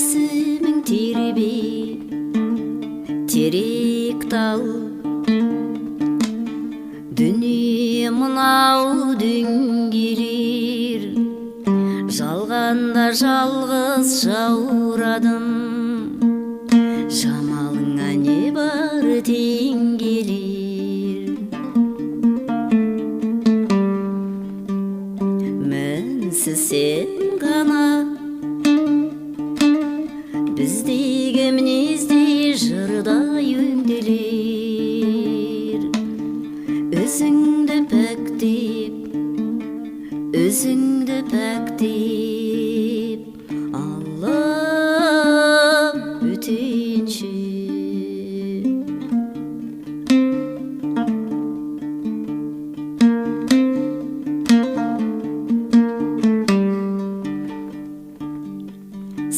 есімің тербеп терек тал, дүние мынау дөңгелер, жалғанда жалғыз жаурадым, жамалыңа не бар тең келер. Мінсіз сен ғана біздегі мінезде жырдай өнделер. Өзіңді пәктеп Аллам өтенші.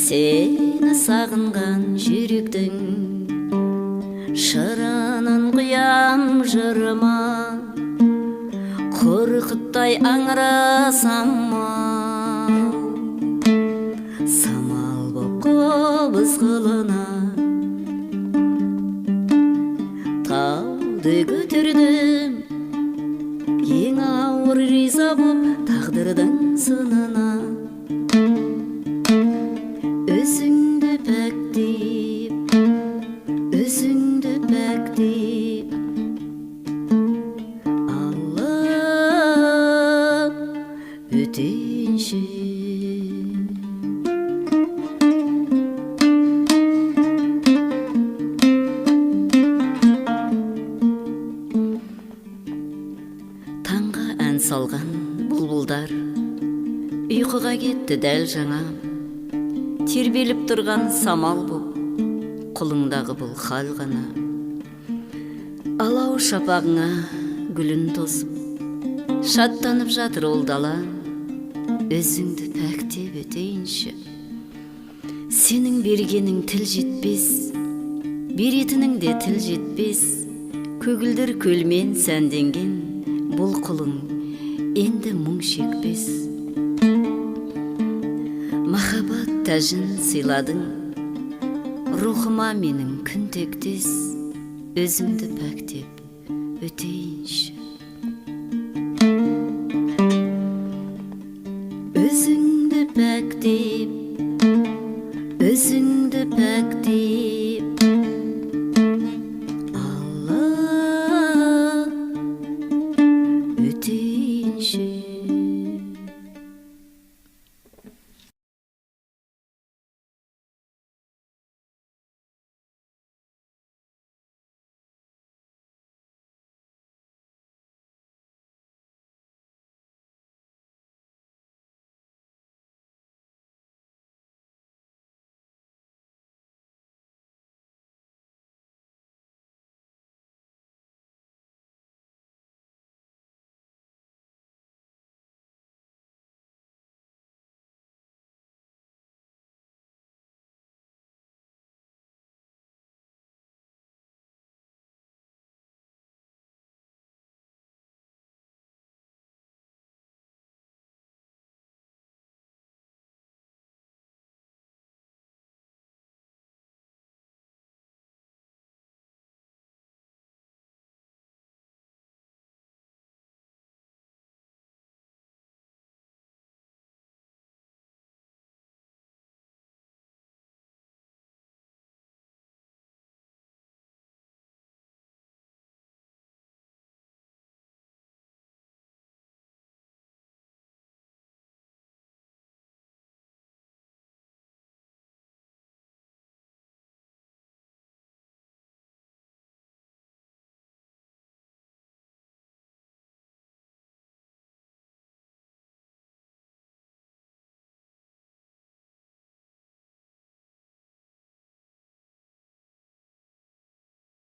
Сені сағынған жүректің шырынын құям жырыма, қорқыттай аңырасам ау, самал боп қобыз қылына. Тауды көтердім ең ауыр риза боп тағдырдың сынына. Өзіңді пәктеп Аллам өтенші. Таңға ән салған бұлбұлдар ұйқыға кетті дәл жаңа, тербеліп тұрған самал боп құлыңдағы бұл хал ғана. Алау шапағыңа гүлін тосып шаттанып жатыр ол дала, өзіңді пәктеп өтейінші. Сенің бергенің тіл жетпес, беретінің де тіл жетпес, көгілдір көлмен сәнденген бұл құлың енді мұң шекпес. Махаббат тәжін сыйладың рухыма менің күн тектес, өзіңді пәктеп өтейінші. Өзіңді пәктеп